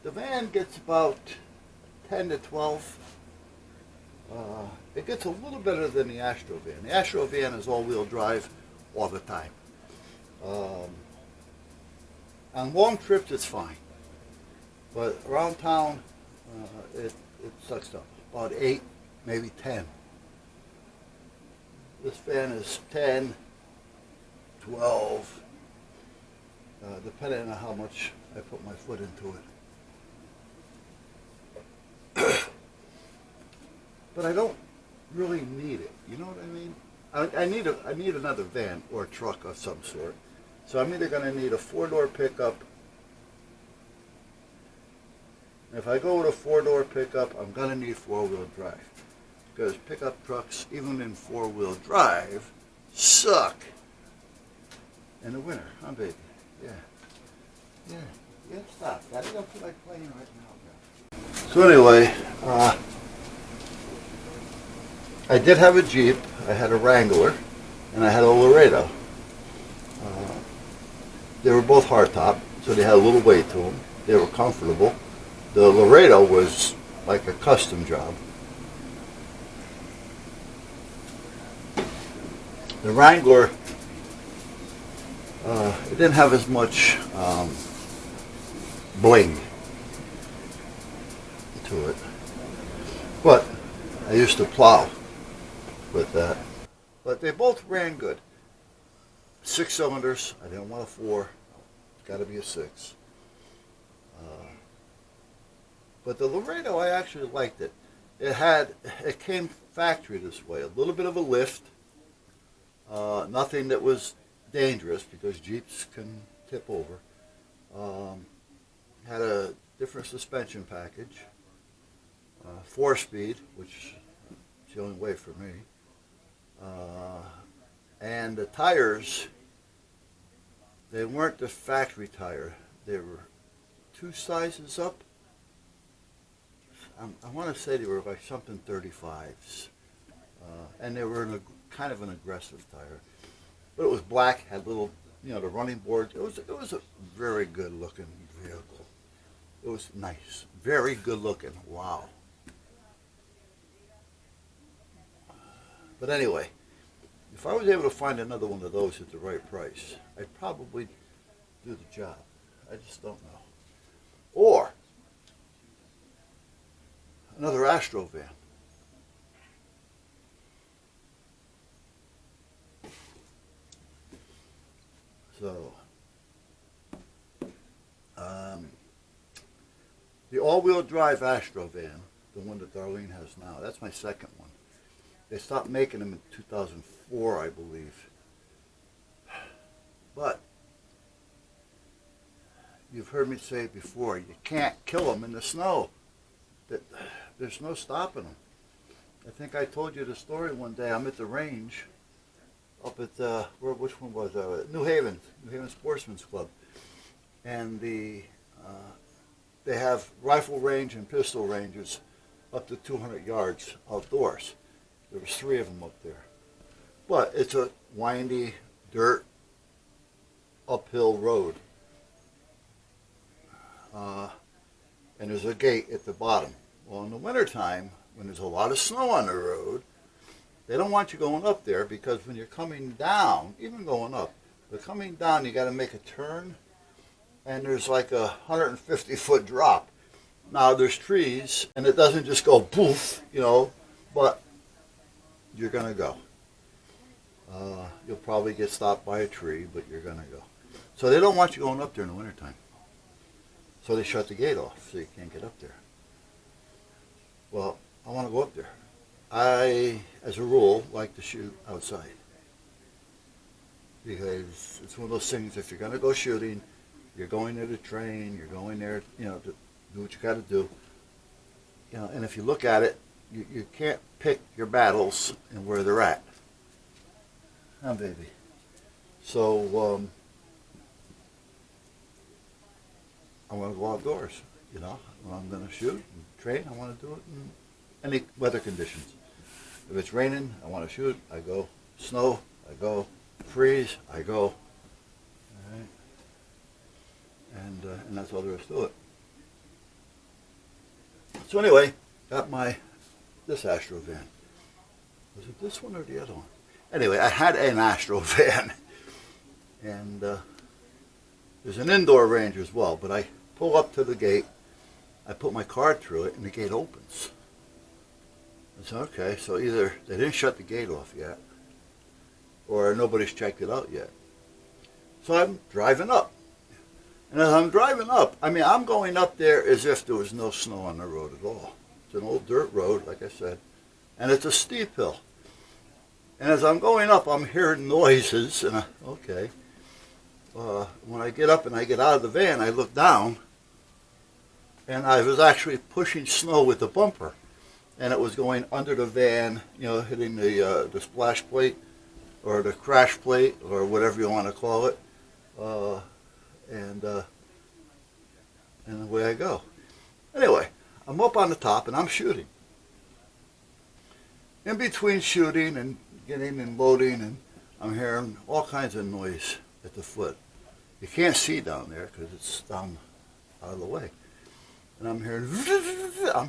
The van gets about 10 to 12. It gets a little better than the Astro van. The Astro van is all-wheel drive all the time. Um, on long trips, it's fine, but around town, it sucks up. About 8, maybe 10. This van is 10, 12, depending on how much I put my foot into it. But I don't really need it. You know what I mean? I need another van or a truck of some sort. So I'm either going to need a 4-door pickup. If I go with a 4-door pickup, I'm going to need 4-wheel drive. Because pickup trucks, even in 4-wheel drive, suck in the winter, huh, baby? Yeah. Stop. I don't feel like playing right now. So anyway, I did have a Jeep. I had a Wrangler, and I had a Laredo. They were both hardtop, so they had a little weight to them. They were comfortable. The Laredo was like a custom job. The Wrangler, it didn't have as much bling to it, but I used to plow with that. But they both ran good. 6 cylinders. I didn't want a 4. It's got to be a 6. But the Laredo, I actually liked it. It came factory this way. A little bit of a lift. Nothing that was dangerous because Jeeps can tip over. Had a different suspension package. 4-speed, which is the only way for me. And the tires, they weren't the factory tire. They were 2 sizes up. I want to say they were like something 35s. And they were kind of an aggressive tire. But it was black, had little, the running boards. It was a very good looking vehicle. It was nice. Very good looking. Wow. But anyway, if I was able to find another one of those at the right price, I'd probably do the job. I just don't know. Or another Astro van. So, the all-wheel drive Astro van, the one that Darlene has now, that's my second one. They stopped making them in 2004, I believe. But you've heard me say it before, you can't kill them in the snow. There's no stopping them. I think I told you the story one day. I'm at the range up at, which one was that? New Haven Sportsman's Club. And they have rifle range and pistol ranges up to 200 yards outdoors. There was 3 of them up there. But it's a windy, dirt, uphill road. And there's a gate at the bottom. Well, in the wintertime, when there's a lot of snow on the road, they don't want you going up there because when you're coming down, even going up, but coming down, you got to make a turn, and there's like a 150-foot drop. Now, there's trees, and it doesn't just go poof, but you're going to go. You'll probably get stopped by a tree, but you're going to go. So they don't want you going up there in the wintertime. So they shut the gate off, so you can't get up there. Well, I want to go up there. I, as a rule, like to shoot outside. Because it's one of those things, if you're going to go shooting, you're going there to train, you're going there, to do what you got to do. And if you look at it, you can't pick your battles and where they're at. Huh, baby? So, I want to go outdoors, When I'm going to shoot and train, I want to do it in any weather conditions. If it's raining, I want to shoot, I go. Snow, I go. Freeze, I go. All right. And that's all there is to it. So anyway, got this Astro van. Was it this one or the other one? Anyway, I had an Astro van, and there's an indoor range as well. But I pull up to the gate, I put my card through it, and the gate opens. I said, okay, so either they didn't shut the gate off yet, or nobody's checked it out yet. So I'm driving up. And as I'm driving up, I mean, I'm going up there as if there was no snow on the road at all. It's an old dirt road, like I said, and it's a steep hill. And as I'm going up, I'm hearing noises, and okay. When I get up and I get out of the van, I look down, and I was actually pushing snow with the bumper. And it was going under the van, you know, hitting the splash plate, or the crash plate, or whatever you want to call it. And away I go. Anyway, I'm up on the top and I'm shooting. In between shooting and getting and loading, and I'm hearing all kinds of noise at the foot. You can't see down there because it's down out of the way. And I'm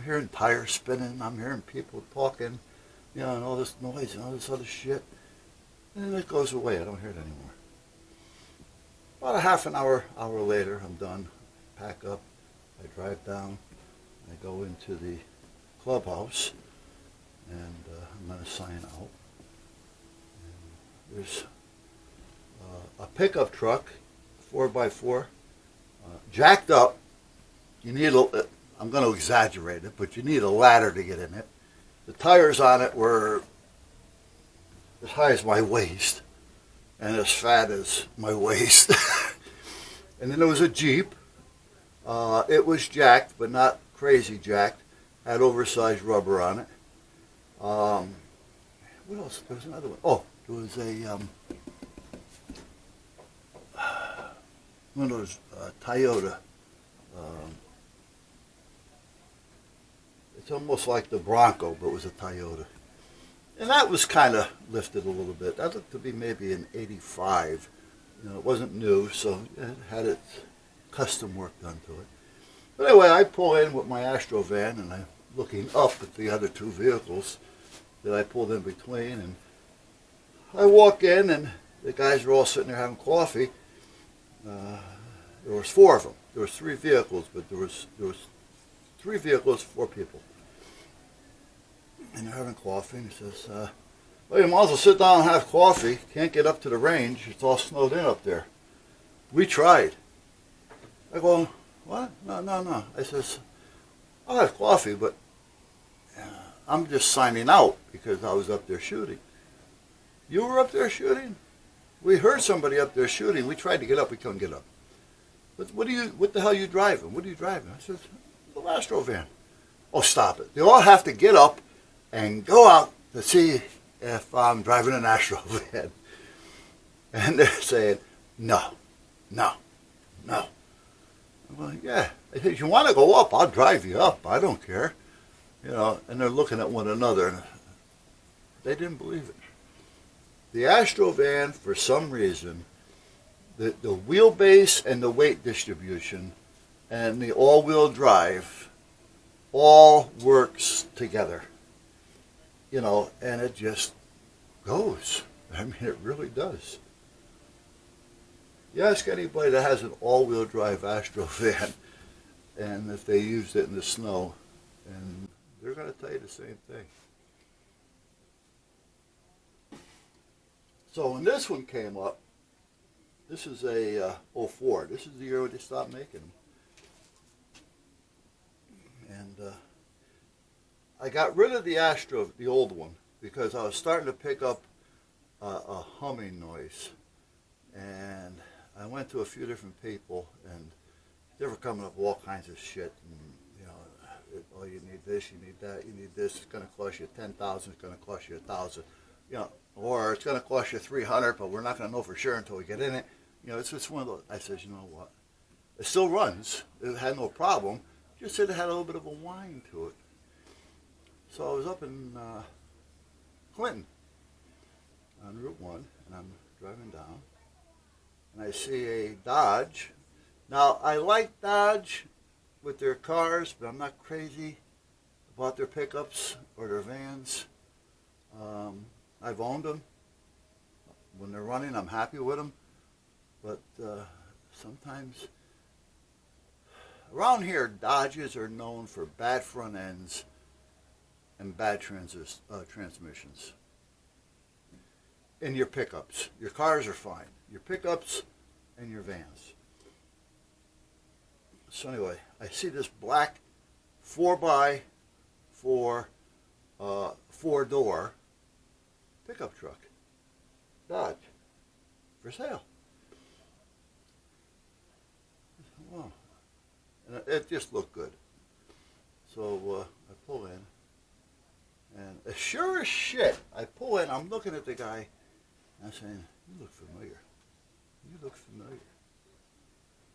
hearing tires spinning. I'm hearing people talking, you know, and all this noise and all this other shit. And then it goes away. I don't hear it anymore. About a half an hour later, I'm done. Pack up. I drive down. I go into the clubhouse, and I'm going to sign out. And there's a pickup truck, 4x4, jacked up. You need I'm going to exaggerate it, but you need a ladder to get in it. The tires on it were as high as my waist and as fat as my waist. And then there was a Jeep. It was jacked, but not crazy jacked. Had oversized rubber on it. What else? There was another one. Oh, there was one of those Toyota. It's almost like the Bronco, but it was a Toyota. And that was kind of lifted a little bit. That looked to be maybe an 85. You know, it wasn't new, so it had its custom work done to it. But anyway, I pull in with my Astro van, and I'm looking up at the other two vehicles that I pulled in between. And I walk in, and the guys are all sitting there having coffee. There was four of them. There was three vehicles, but there was three vehicles, four people. And they're having coffee, and he says, well, you might as well sit down and have coffee. Can't get up to the range. It's all snowed in up there. We tried. I go, what? No. I says, I'll have coffee, but I'm just signing out because I was up there shooting. You were up there shooting? We heard somebody up there shooting. We tried to get up. We couldn't get up. But what the hell are you driving? What are you driving? I said, the Astro van. Oh, stop it. They all have to get up and go out to see if I'm driving an Astro van. And they're saying, no. I'm like, yeah. I said, if you want to go up, I'll drive you up. I don't care. You know, and they're looking at one another, and they didn't believe it. The Astro van, for some reason, the wheelbase and the weight distribution and the all-wheel drive all works together. You know, and it just goes. I mean, it really does. You ask anybody that has an all-wheel drive Astro van, and if they used it in the snow, and they're going to tell you the same thing. So when this one came up, this is a 04. This is the year when they stopped making them. And I got rid of the Astro, the old one, because I was starting to pick up a humming noise. And I went to a few different people, and they were coming up with all kinds of shit. And, you know, oh, you need this, you need that, you need this. It's going to cost you $10,000. It's going to cost you $1,000. You know, or it's going to cost you $300, but we're not going to know for sure until we get in it. You know, it's just one of those. I said, you know what? It still runs. It had no problem. Just said it had a little bit of a whine to it. So I was up in Clinton on Route 1, and I'm driving down, and I see a Dodge. Now, I like Dodge with their cars, but I'm not crazy bought their pickups or their vans. I've owned them. When they're running, I'm happy with them. But sometimes, around here, Dodges are known for bad front ends and bad transmissions. In your pickups. Your cars are fine. Your pickups and your vans. So anyway, I see this black 4x4 4-door pickup truck, Dodge, for sale. Wow. And it just looked good. So I pull in, and as sure as shit, I pull in, I'm looking at the guy, and I'm saying, you look familiar. You look familiar.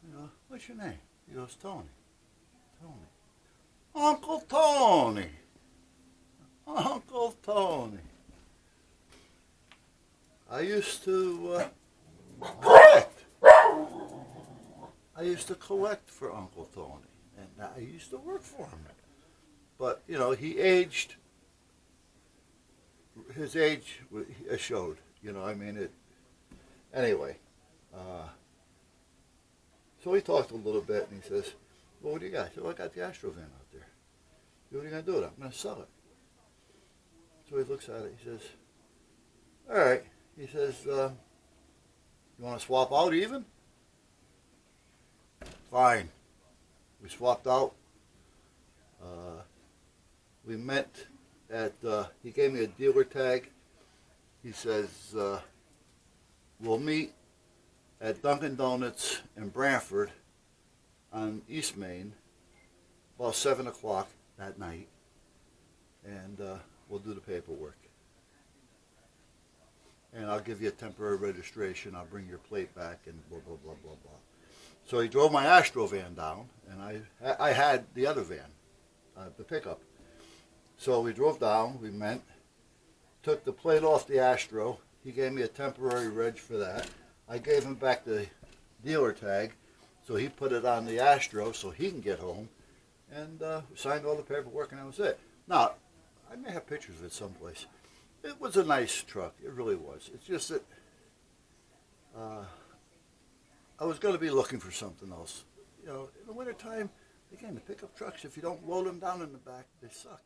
You know, what's your name? He goes, Tony. Tony. Uncle Tony. Uncle Tony. I used to collect. I used to collect for Uncle Tony, and I used to work for him. But, you know, he aged. His age showed, you know, I mean, it. Anyway, so we talked a little bit, and he says, well, what do you got? I said, well, I got the Astro van out there. What are you going to do with it? I'm going to sell it. So he looks at it, he says, all right. He says, you want to swap out even? Fine. We swapped out. We met at, he gave me a dealer tag. He says, we'll meet at Dunkin' Donuts in Brantford on East Main about 7 o'clock that night, and we'll do the paperwork. And I'll give you a temporary registration. I'll bring your plate back and blah, blah, blah, blah, blah. So he drove my Astro van down, and I had the other van, the pickup. So we drove down, we met, took the plate off the Astro. He gave me a temporary reg for that. I gave him back the dealer tag, so he put it on the Astro so he can get home, and signed all the paperwork, and that was it. Now, I may have pictures of it someplace. It was a nice truck. It really was. It's just that I was going to be looking for something else. You know, in the wintertime, again, the pickup trucks, if you don't load them down in the back, they suck.